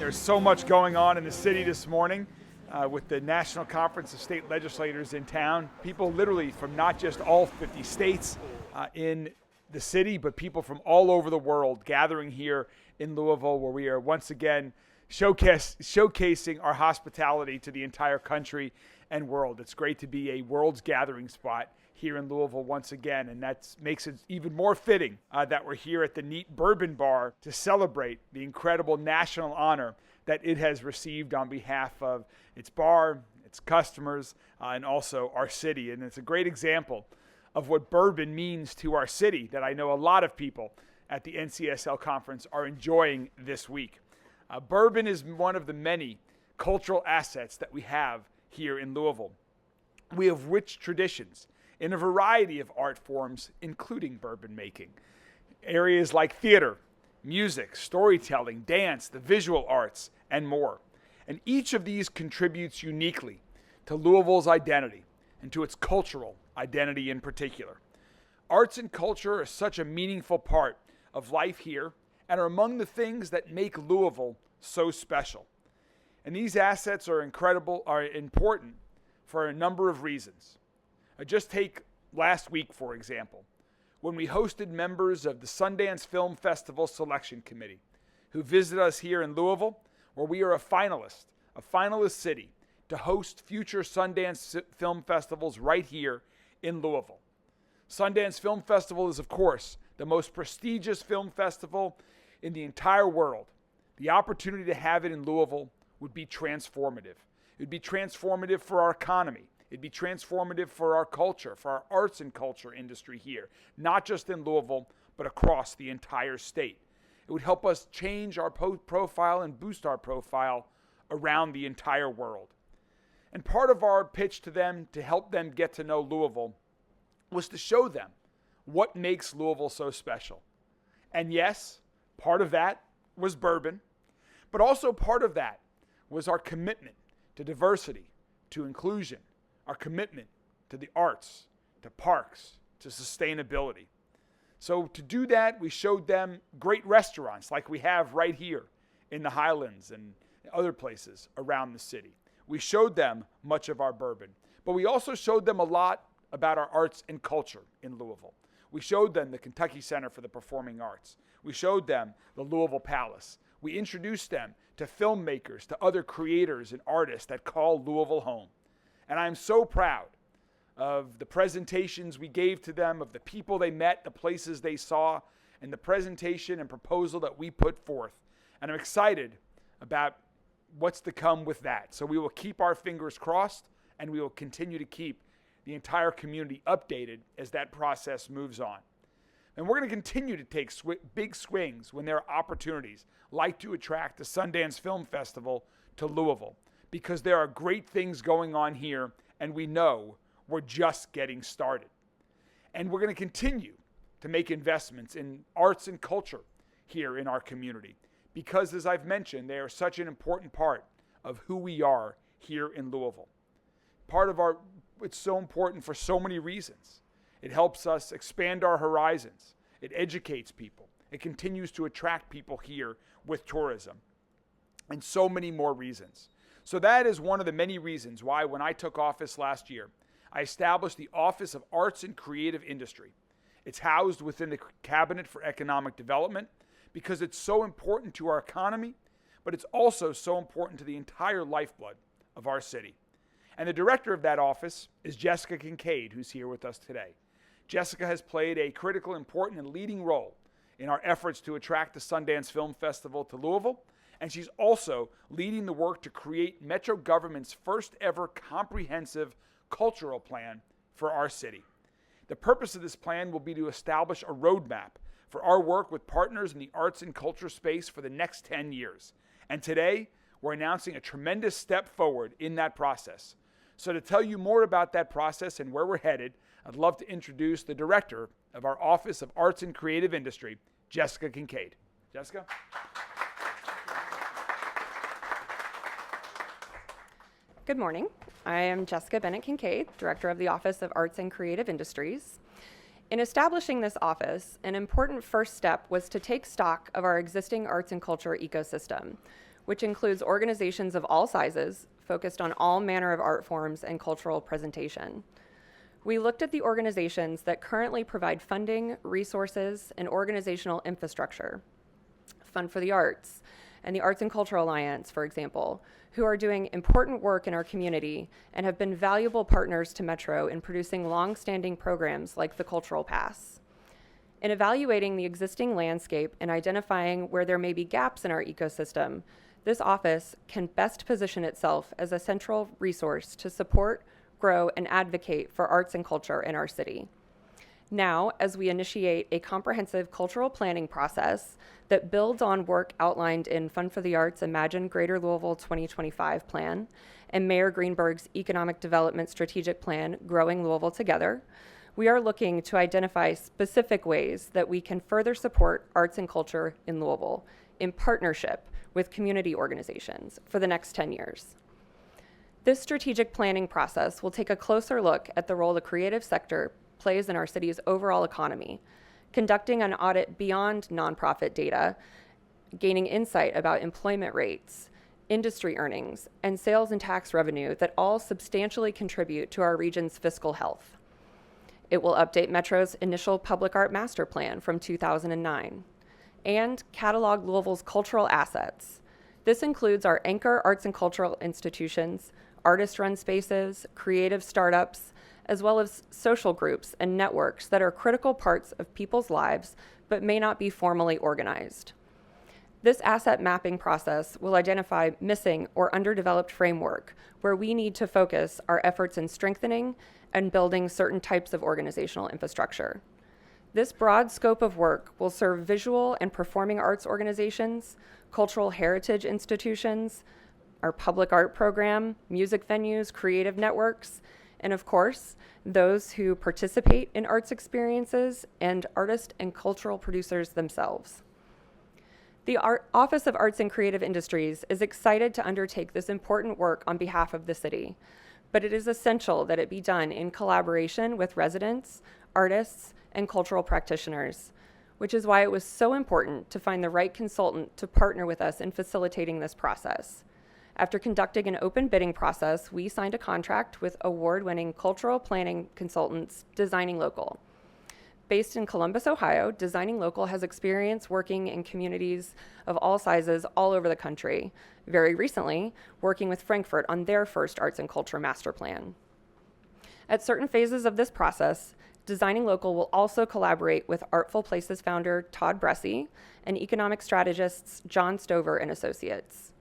There's so much going on in the city this morning with the National Conference of State Legislators in town. People literally from not just all 50 states in the city, but people from all over the world gathering here in Louisville, where we are once again showcasing our hospitality to the entire country and world. It's great to be a world's gathering spot here in Louisville once again, and that makes it even more fitting that we're here at the NEAT Bourbon Bar to celebrate the incredible national honor that it has received on behalf of its bar, its customers, and also our city. And it's a great example of what bourbon means to our city that I know a lot of people at the NCSL conference are enjoying this week. Bourbon is one of the many cultural assets that we have here in Louisville. We have rich traditions in a variety of art forms, including bourbon making. Areas like theater, music, storytelling, dance, the visual arts, and more. And each of these contributes uniquely to Louisville's identity and to its cultural identity in particular. Arts and culture are such a meaningful part of life here and are among the things that make Louisville so special. And these assets are important for a number of reasons. Just take last week, for example, when we hosted members of the Sundance Film Festival Selection Committee who visited us here in Louisville, where we are a finalist city to host future Sundance Film Festivals right here in Louisville. Sundance Film Festival is, of course, the most prestigious film festival in the entire world. The opportunity to have it in Louisville would be transformative. It would be transformative for our economy. It'd be transformative for our culture, for our arts and culture industry here, not just in Louisville, but across the entire state. It would help us change our profile and boost our profile around the entire world. And part of our pitch to them to help them get to know Louisville was to show them what makes Louisville so special. And yes, part of that was bourbon, but also part of that was our commitment to diversity, to inclusion, our commitment to the arts, to parks, to sustainability. So to do that, we showed them great restaurants like we have right here in the Highlands and other places around the city. We showed them much of our bourbon, but we also showed them a lot about our arts and culture in Louisville. We showed them the Kentucky Center for the Performing Arts. We showed them the Louisville Palace. We introduced them to filmmakers, to other creators and artists that call Louisville home. And I'm so proud of the presentations we gave to them, of the people they met, the places they saw, and the presentation and proposal that we put forth. And I'm excited about what's to come with that. So we will keep our fingers crossed, and we will continue to keep the entire community updated as that process moves on. And we're going to continue to take big swings when there are opportunities, like to attract the Sundance Film Festival to Louisville, because there are great things going on here, and we know we're just getting started. And we're going to continue to make investments in arts and culture here in our community, because as I've mentioned, they are such an important part of who we are here in Louisville. It's so important for so many reasons. It helps us expand our horizons. It educates people. It continues to attract people here with tourism, and so many more reasons. So that is one of the many reasons why when I took office last year, I established the Office of Arts and Creative Industry. It's housed within the Cabinet for Economic Development because it's so important to our economy, but it's also so important to the entire lifeblood of our city. And the director of that office is Jessica Kincaid, who's here with us today. Jessica has played a critical, important, and leading role in our efforts to attract the Sundance Film Festival to Louisville, and she's also leading the work to create Metro government's first ever comprehensive cultural plan for our city. The purpose of this plan will be to establish a roadmap for our work with partners in the arts and culture space for the next 10 years. And today, we're announcing a tremendous step forward in that process. So to tell you more about that process and where we're headed, I'd love to introduce the director of our Office of Arts and Creative Industry, Jessica Kincaid. Jessica? Good morning. I am Jessica Bennett Kincaid, Director of the Office of Arts and Creative Industries. In establishing this office, an important first step was to take stock of our existing arts and culture ecosystem. which includes organizations of all sizes focused on all manner of art forms and cultural presentation. We looked at the organizations that currently provide funding, resources, and organizational infrastructure. Fund for the Arts and the Arts and Culture Alliance, for example, who are doing important work in our community and have been valuable partners to Metro in producing long-standing programs like the Cultural Pass. In evaluating the existing landscape and identifying where there may be gaps in our ecosystem, this office can best position itself as a central resource to support, grow, and advocate for arts and culture in our city. Now, as we initiate a comprehensive cultural planning process that builds on work outlined in Fund for the Arts Imagine Greater Louisville 2025 plan and Mayor Greenberg's Economic Development Strategic Plan, Growing Louisville Together, we are looking to identify specific ways that we can further support arts and culture in Louisville in partnership with community organizations for the next 10 years. This strategic planning process will take a closer look at the role the creative sector plays in our city's overall economy, conducting an audit beyond nonprofit data, gaining insight about employment rates, industry earnings, and sales and tax revenue that all substantially contribute to our region's fiscal health. It will update Metro's initial public art master plan from 2009 and catalog Louisville's cultural assets. This includes our anchor arts and cultural institutions, artist-run spaces, creative startups, as well as social groups and networks that are critical parts of people's lives but may not be formally organized. This asset mapping process will identify missing or underdeveloped framework where we need to focus our efforts in strengthening and building certain types of organizational infrastructure. This broad scope of work will serve visual and performing arts organizations, cultural heritage institutions, our public art program, music venues, creative networks, and of course, those who participate in arts experiences and artist and cultural producers themselves. The Office of Arts and Creative Industries is excited to undertake this important work on behalf of the city, but it is essential that it be done in collaboration with residents, artists, and cultural practitioners, which is why it was so important to find the right consultant to partner with us in facilitating this process. After conducting an open bidding process, we signed a contract with award-winning cultural planning consultants, Designing Local. Based in Columbus, Ohio, Designing Local has experience working in communities of all sizes all over the country, very recently working with Frankfurt on their first arts and culture master plan. At certain phases of this process, Designing Local will also collaborate with Artful Places founder Todd Bressie and economic strategists John Stover and Associates.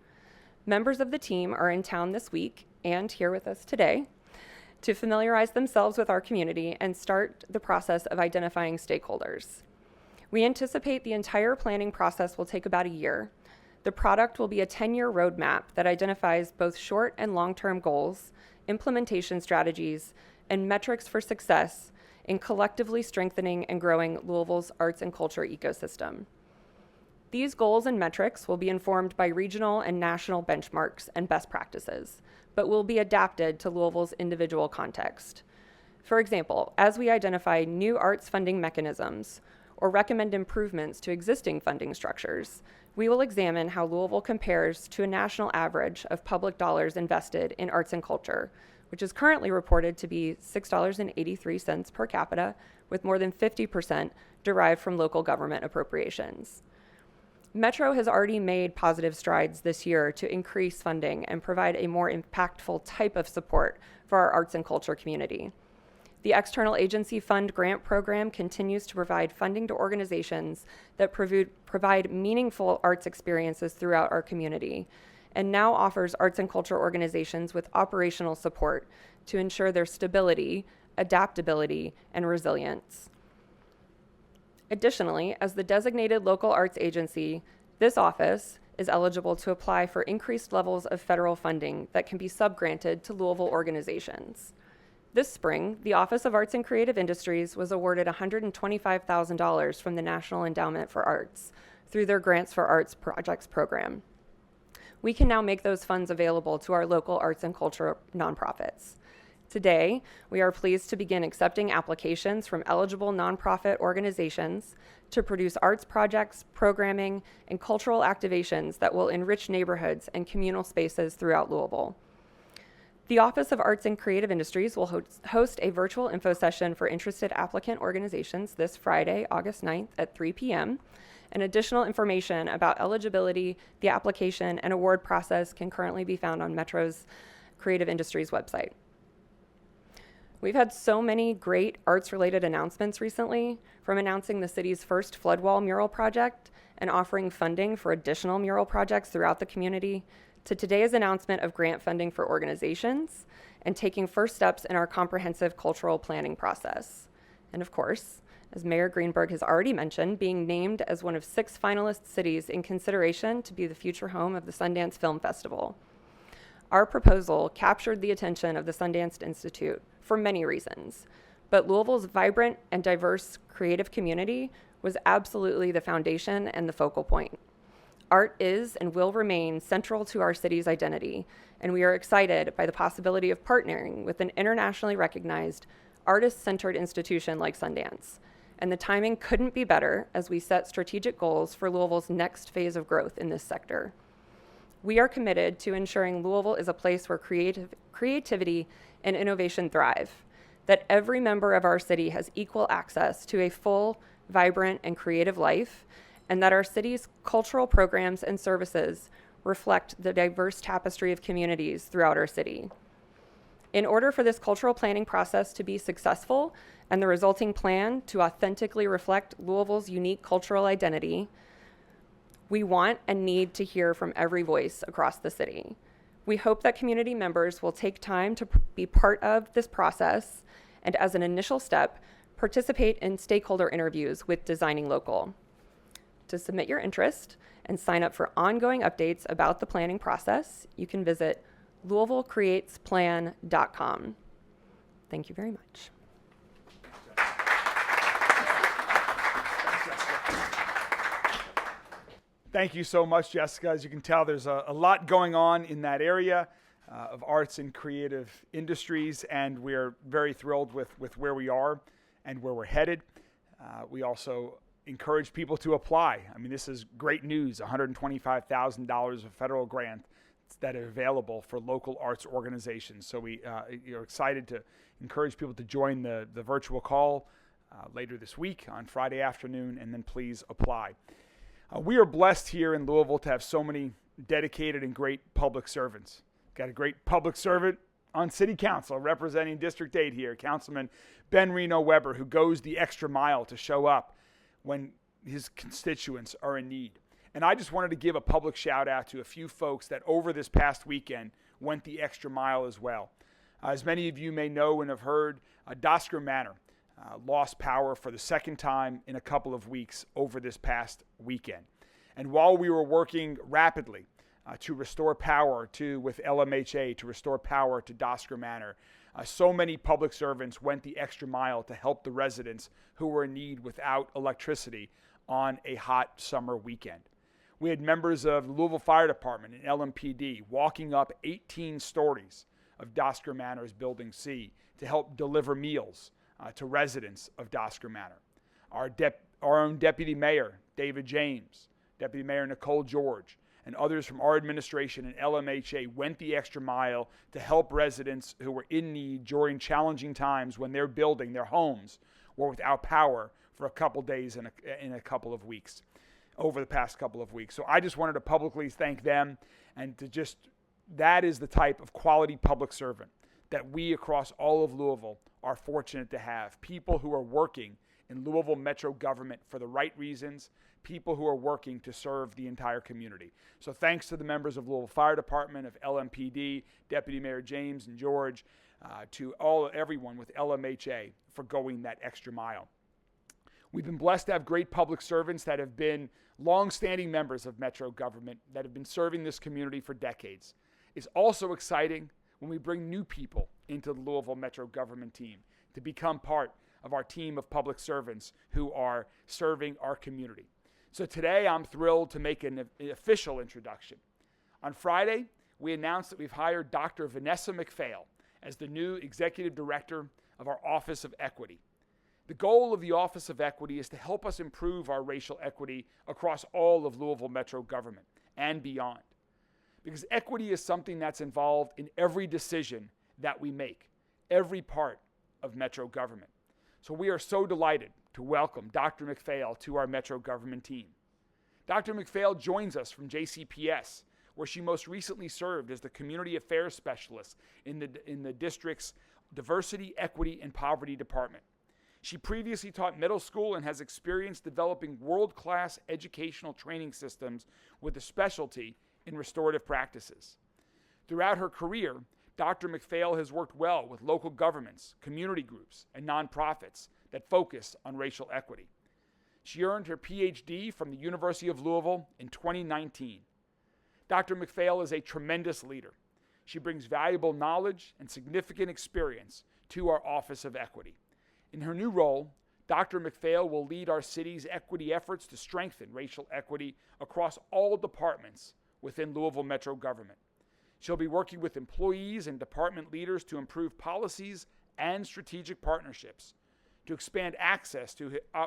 Members of the team are in town this week and here with us today to familiarize themselves with our community and start the process of identifying stakeholders. We anticipate the entire planning process will take about a year. The product will be a 10-year roadmap that identifies both short and long-term goals, implementation strategies, and metrics for success in collectively strengthening and growing Louisville's arts and culture ecosystem. These goals and metrics will be informed by regional and national benchmarks and best practices, but will be adapted to Louisville's individual context. For example, as we identify new arts funding mechanisms or recommend improvements to existing funding structures, we will examine how Louisville compares to a national average of public dollars invested in arts and culture, which is currently reported to be $6.83 per capita, with more than 50% derived from local government appropriations. Metro has already made positive strides this year to increase funding and provide a more impactful type of support for our arts and culture community. The External Agency Fund Grant Program continues to provide funding to organizations that provide meaningful arts experiences throughout our community, and now offers arts and culture organizations with operational support to ensure their stability, adaptability, and resilience. Additionally, as the designated local arts agency, this office is eligible to apply for increased levels of federal funding that can be subgranted to Louisville organizations. This spring, the Office of Arts and Creative Industries was awarded $125,000 from the National Endowment for Arts through their Grants for Arts Projects program. We can now make those funds available to our local arts and culture nonprofits. Today, we are pleased to begin accepting applications from eligible nonprofit organizations to produce arts projects, programming, and cultural activations that will enrich neighborhoods and communal spaces throughout Louisville. The Office of Arts and Creative Industries will host a virtual info session for interested applicant organizations this Friday, August 9th at 3 p.m. And additional information about eligibility, the application, and award process can currently be found on Metro's Creative Industries website. We've had so many great arts-related announcements recently, from announcing the city's first flood wall mural project and offering funding for additional mural projects throughout the community, to today's announcement of grant funding for organizations and taking first steps in our comprehensive cultural planning process. And of course, as Mayor Greenberg has already mentioned, being named as one of 6 finalist cities in consideration to be the future home of the Sundance Film Festival. Our proposal captured the attention of the Sundance Institute for many reasons, but Louisville's vibrant and diverse creative community was absolutely the foundation and the focal point. Art is and will remain central to our city's identity, and we are excited by the possibility of partnering with an internationally recognized, artist-centered institution like Sundance. And the timing couldn't be better as we set strategic goals for Louisville's next phase of growth in this sector. We are committed to ensuring Louisville is a place where creativity and innovation thrive, that every member of our city has equal access to a full, vibrant, and creative life, and that our city's cultural programs and services reflect the diverse tapestry of communities throughout our city. In order for this cultural planning process to be successful and the resulting plan to authentically reflect Louisville's unique cultural identity, we want and need to hear from every voice across the city. We hope that community members will take time to be part of this process and, as an initial step, participate in stakeholder interviews with Designing Local. To submit your interest and sign up for ongoing updates about the planning process, you can visit LouisvilleCreatesPlan.com. Thank you very much. Thank you so much, Jessica. As you can tell, there's a lot going on in that area of arts and creative industries, and we're very thrilled with where we are and where we're headed. We also encourage people to apply. I mean, this is great news, $125,000 of federal grant that are available for local arts organizations. So we are excited to encourage people to join the virtual call later this week on Friday afternoon, and then please apply. We are blessed here in Louisville to have so many dedicated and great public servants. Got a great public servant on City Council representing District 8 here, Councilman Ben Reno Weber, who goes the extra mile to show up when his constituents are in need. And I just wanted to give a public shout out to a few folks that over this past weekend went the extra mile as well. As many of you may know and have heard, Dosker Manor lost power for the second time in a couple of weeks over this past weekend. And while we were working rapidly to restore power with LMHA, to restore power to Dosker Manor, so many public servants went the extra mile to help the residents who were in need without electricity on a hot summer weekend. We had members of the Louisville Fire Department and LMPD walking up 18 stories of Dosker Manor's Building C to help deliver meals to residents of Dosker Manor. Our own Deputy Mayor, David James, Deputy Mayor Nicole George, and others from our administration and LMHA went the extra mile to help residents who were in need during challenging times when their building, their homes, were without power for a couple days in a couple of weeks, over the past couple of weeks. So I just wanted to publicly thank them, and that is the type of quality public servant that we across all of Louisville are fortunate to have. People who are working in Louisville Metro government for the right reasons, people who are working to serve the entire community. So thanks to the members of Louisville Fire Department, of LMPD, Deputy Mayor James and George, to everyone with LMHA for going that extra mile. We've been blessed to have great public servants that have been long-standing members of Metro government that have been serving this community for decades. It's also exciting when we bring new people into the Louisville Metro government team to become part of our team of public servants who are serving our community. So today I'm thrilled to make an official introduction. On Friday, we announced that we've hired Dr. Vanessa McPhail as the new Executive Director of our Office of Equity. The goal of the Office of Equity is to help us improve our racial equity across all of Louisville Metro government and beyond. Because equity is something that's involved in every decision that we make, every part of Metro government. So we are so delighted to welcome Dr. McPhail to our Metro government team. Dr. McPhail joins us from JCPS, where she most recently served as the Community Affairs Specialist in the district's Diversity, Equity, and Poverty Department. She previously taught middle school and has experience developing world-class educational training systems with a specialty in restorative practices. Throughout her career, Dr. McPhail has worked well with local governments, community groups, and nonprofits that focus on racial equity. She earned her PhD from the University of Louisville in 2019. Dr. McPhail is a tremendous leader. She brings valuable knowledge and significant experience to our Office of Equity. In her new role, Dr. McPhail will lead our city's equity efforts to strengthen racial equity across all departments within Louisville Metro government. She'll be working with employees and department leaders to improve policies and strategic partnerships, to expand access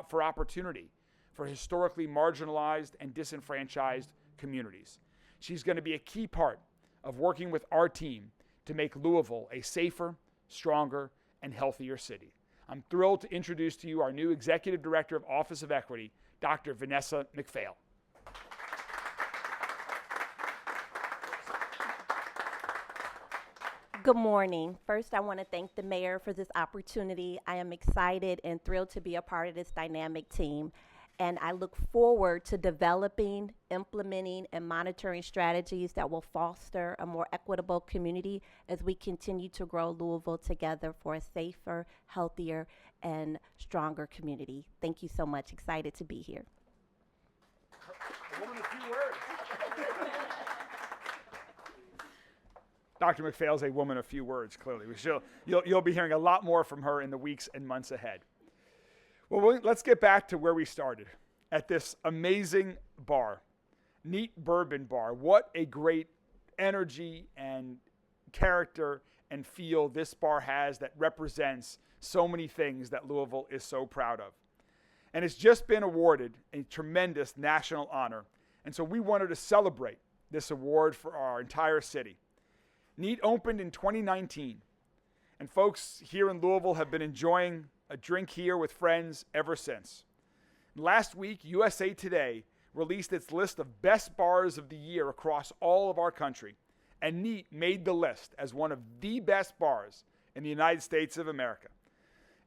for opportunity for historically marginalized and disenfranchised communities. She's going to be a key part of working with our team to make Louisville a safer, stronger, and healthier city. I'm thrilled to introduce to you our new Executive Director of Office of Equity, Dr. Vanessa McPhail. Good morning. First, I want to thank the mayor for this opportunity. I am excited and thrilled to be a part of this dynamic team, and I look forward to developing, implementing, and monitoring strategies that will foster a more equitable community as we continue to grow Louisville together for a safer, healthier, and stronger community. Thank you so much. Excited to be here. A woman of few words. Dr. McPhail is a woman of few words, clearly. You'll be hearing a lot more from her in the weeks and months ahead. Well, let's get back to where we started, at this amazing bar, NEAT Bourbon Bar. What a great energy and character and feel this bar has that represents so many things that Louisville is so proud of. And it's just been awarded a tremendous national honor. And so we wanted to celebrate this award for our entire city. NEAT opened in 2019, and folks here in Louisville have been enjoying a drink here with friends ever since. Last week, USA Today released its list of best bars of the year across all of our country, and NEAT made the list as one of the best bars in the United States of America.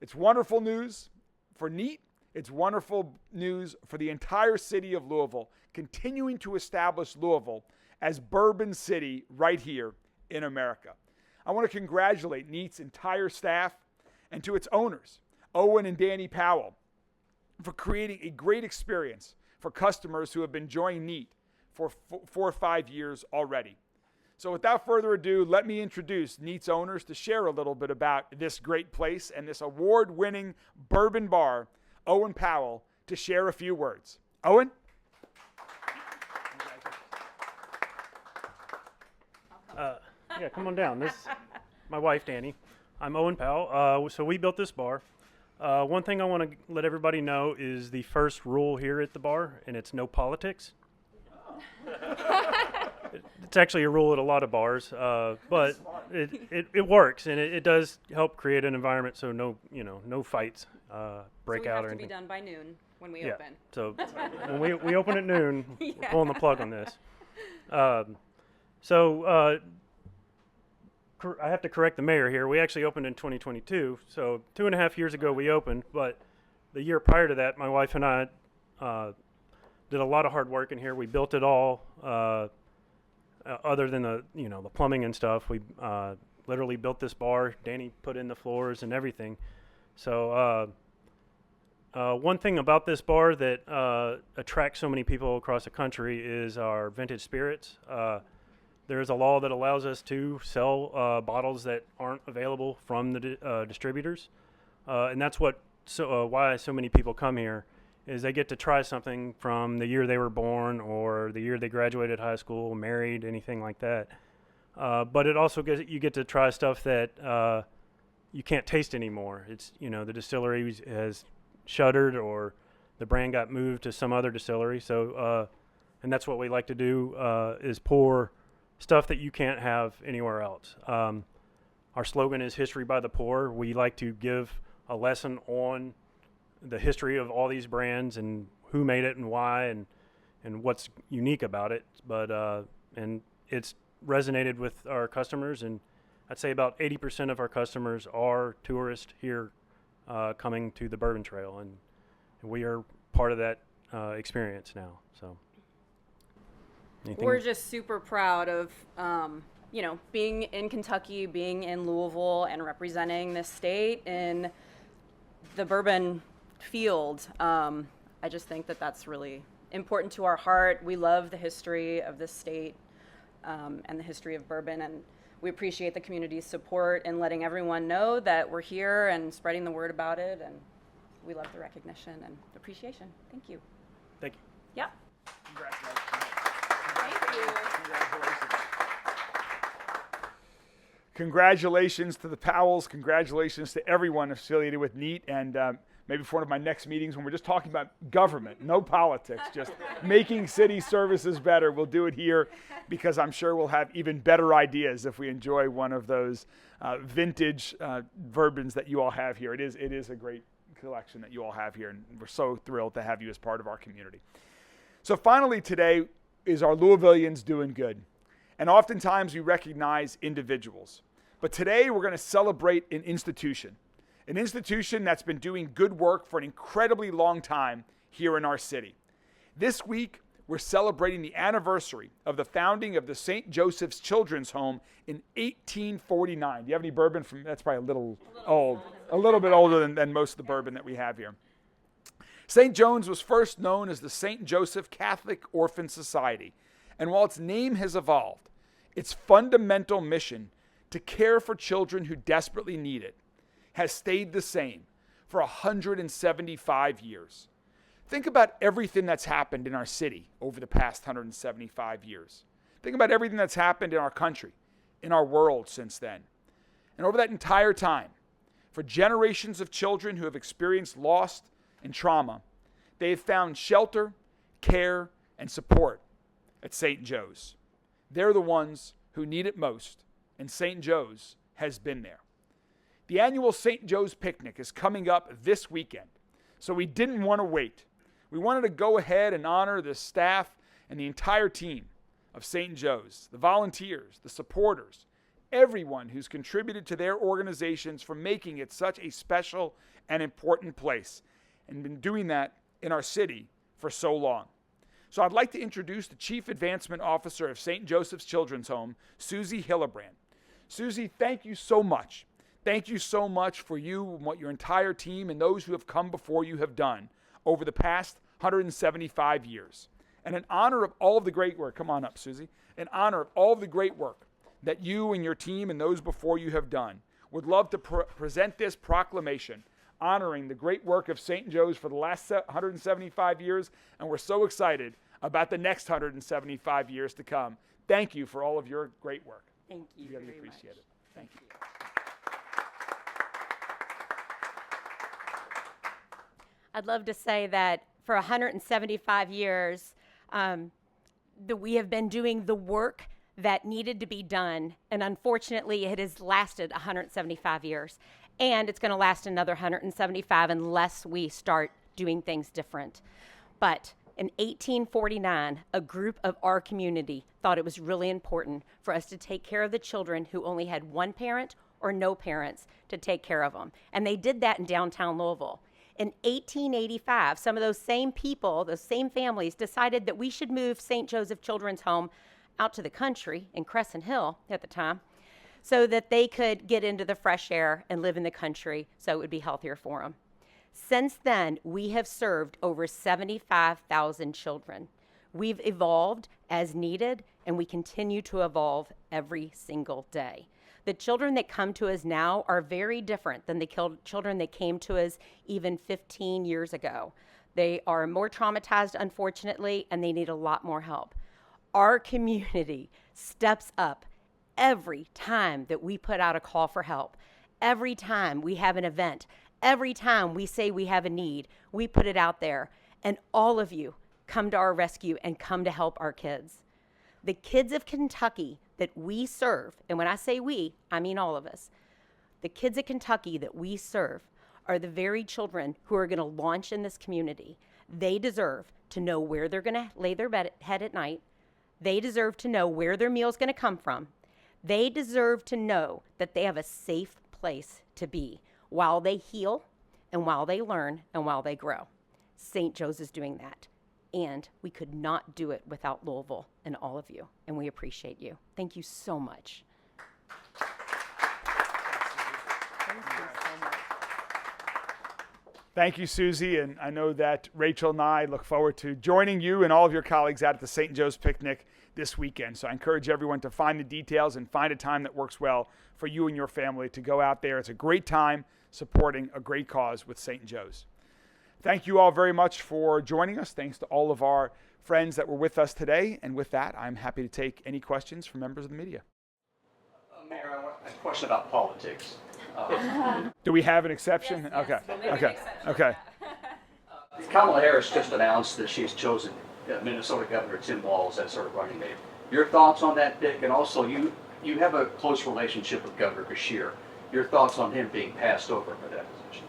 It's wonderful news for NEAT. It's wonderful news for the entire city of Louisville, continuing to establish Louisville as Bourbon City right here in America. I want to congratulate NEAT's entire staff and to its owners, Owen and Danny Powell, for creating a great experience for customers who have been enjoying NEAT for 4 or 5 years already. So without further ado, let me introduce NEAT's owners to share a little bit about this great place and this award-winning bourbon bar, Owen Powell, to share a few words. Owen? Yeah, come on down. This is my wife, Danny. I'm Owen Powell. So we built this bar. One thing I want to let everybody know is the first rule here at the bar, and it's no politics. It's actually a rule at a lot of bars, but it works, and it does help create an environment so no fights break out or anything. So we have to be done by noon when we Yeah. open. So when we open at noon, we're pulling the plug on this. I have to correct the mayor here. We actually opened in 2022, so 2.5 years ago we opened, but the year prior to that, my wife and I did a lot of hard work in here. We built it all, other than the plumbing and stuff. We literally built this bar. Danny put in the floors and everything. So one thing about this bar that attracts so many people across the country is our vintage spirits. There's a law that allows us to sell bottles that aren't available from the distributors, and that's why so many people come here, is they get to try something from the year they were born or the year they graduated high school, married, anything like that. but it also you get to try stuff that you can't taste anymore. It's, the distillery has shuttered or the brand got moved to some other distillery. So, and that's what we like to do, is pour stuff that you can't have anywhere else. Our slogan is History by the Pour. We like to give a lesson on the history of all these brands and who made it and why and what's unique about it. But and it's resonated with our customers, and I'd say about 80% of our customers are tourists here coming to the Bourbon Trail, and we are part of that experience now. So, anything? We're just super proud of, being in Kentucky, being in Louisville, and representing this state in the bourbon field. I just think that that's really important to our heart. We love the history of this state and the history of bourbon, and we appreciate the community's support in letting everyone know that we're here and spreading the word about it, and we love the recognition and appreciation. Thank you. Thank you. Yeah. Congratulations. Thank you. Congratulations to the Powells. Congratulations to everyone affiliated with NEAT, and maybe for one of my next meetings when we're just talking about government, no politics, just making city services better. We'll do it here because I'm sure we'll have even better ideas if we enjoy one of those vintage bourbons that you all have here. It is a great collection that you all have here, and we're so thrilled to have you as part of our community. So finally today is our Louisvillians doing good. And oftentimes we recognize individuals. But today we're going to celebrate an institution that's been doing good work for an incredibly long time here in our city. This week, we're celebrating the anniversary of the founding of the St. Joseph's Children's Home in 1849. Do you have any bourbon from, that's probably a little bit older than most of the bourbon that we have here. St. John's was first known as the St. Joseph Catholic Orphan Society. And while its name has evolved, its fundamental mission to care for children who desperately need it has stayed the same for 175 years. Think about everything that's happened in our city over the past 175 years. Think about everything that's happened in our country, in our world since then. And over that entire time, for generations of children who have experienced loss and trauma, they have found shelter, care, and support at St. Joe's. They're the ones who need it most, and St. Joe's has been there. The annual St. Joe's picnic is coming up this weekend, so we didn't want to wait. We wanted to go ahead and honor the staff and the entire team of St. Joe's, the volunteers, the supporters, everyone who's contributed to their organizations for making it such a special and important place, and been doing that in our city for so long. So I'd like to introduce the Chief Advancement Officer of St. Joseph's Children's Home, Susie Hillebrand. Susie, thank you so much. Thank you so much for you and what your entire team and those who have come before you have done over the past 175 years. And in honor of all of the great work, come on up, Susie, in honor of all of the great work that you and your team and those before you have done, would love to present this proclamation honoring the great work of St. Joe's for the last 175 years, and we're so excited about the next 175 years to come. Thank you for all of your great work. Thank you Really very appreciate much. it. Thank you. I'd love to say that for 175 years, we have been doing the work that needed to be done, and unfortunately, it has lasted 175 years, and it's going to last another 175 unless we start doing things different. But in 1849, a group of our community thought it was really important for us to take care of the children who only had one parent or no parents to take care of them, and they did that in downtown Louisville. In 1885, some of those same people, those same families, decided that we should move St. Joseph Children's Home out to the country in Crescent Hill at the time so that they could get into the fresh air and live in the country so it would be healthier for them. Since then, we have served over 75,000 children. We've evolved as needed, and we continue to evolve every single day. The children that come to us now are very different than the children that came to us even 15 years ago. They are more traumatized, unfortunately, and they need a lot more help. Our community steps up every time that we put out a call for help, every time we have an event, every time we say we have a need, we put it out there. And all of you come to our rescue and come to help our kids. The kids of Kentucky that we serve, and when I say we, I mean all of us, the kids of Kentucky that we serve are the very children who are going to launch in this community. They deserve to know where they're going to lay their head at night. They deserve to know where their meal's going to come from. They deserve to know that they have a safe place to be while they heal and while they learn and while they grow. St. Joe's is doing that. And we could not do it without Louisville and all of you. And we appreciate you. Thank you so much. Thank you, Susie, and I know that Rachel and I look forward to joining you and all of your colleagues out at the St. Joe's Picnic this weekend. So I encourage everyone to find the details and find a time that works well for you and your family to go out there. It's a great time supporting a great cause with St. Joe's. Thank you all very much for joining us. Thanks to all of our friends that were with us today. And with that, I'm happy to take any questions from members of the media. Mayor, I want a question about politics. Do we have an exception? Yes, Okay. we'll make an Okay. exception, Okay. Kamala Harris just announced that she's chosen Minnesota Governor Tim Walz as her running mate. Your thoughts on that pick, and also you have a close relationship with Governor Beshear. Your thoughts on him being passed over for that position?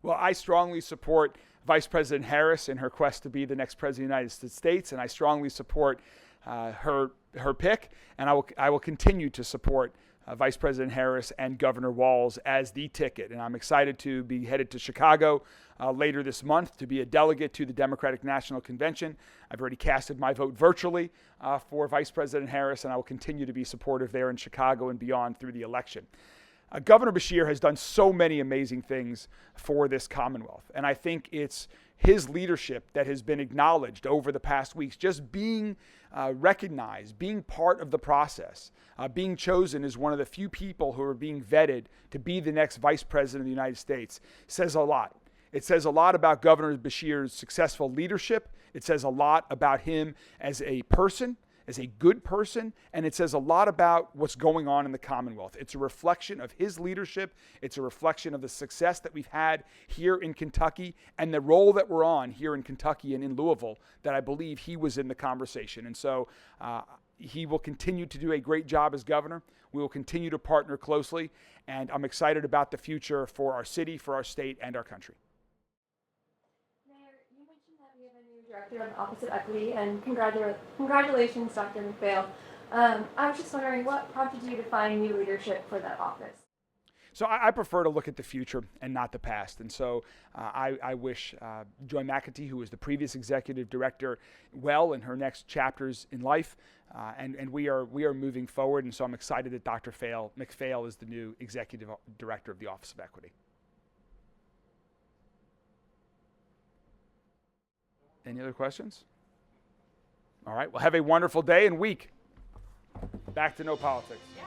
Well, I strongly support Vice President Harris in her quest to be the next president of the United States, and I strongly support her pick, and I will continue to support Vice President Harris and Governor Walz as the ticket. And I'm excited to be headed to Chicago later this month to be a delegate to the Democratic National Convention. I've already casted my vote virtually for Vice President Harris, and I will continue to be supportive there in Chicago and beyond through the election. Governor Beshear has done so many amazing things for this Commonwealth, and I think it's his leadership that has been acknowledged over the past weeks, just being recognized, being part of the process, being chosen as one of the few people who are being vetted to be the next Vice President of the United States says a lot. It says a lot about Governor Beshear's successful leadership. It says a lot about him as a person, as a good person, and it says a lot about what's going on in the Commonwealth. It's a reflection of his leadership. It's a reflection of the success that we've had here in Kentucky and the role that we're on here in Kentucky and in Louisville that I believe he was in the conversation. And so he will continue to do a great job as governor. We will continue to partner closely, and I'm excited about the future for our city, for our state, and our country. You mentioned that we have a new director of the Office of Equity, and congratulations, Dr. McPhail. I was just wondering what prompted you to find new leadership for that office? So I prefer to look at the future and not the past. And so I wish Joy McAtee, who was the previous executive director, well in her next chapters in life. And we are moving forward. And so I'm excited that Dr. McPhail is the new executive director of the Office of Equity. Any other questions? All right. Well, have a wonderful day and week. Back to no politics. Yeah.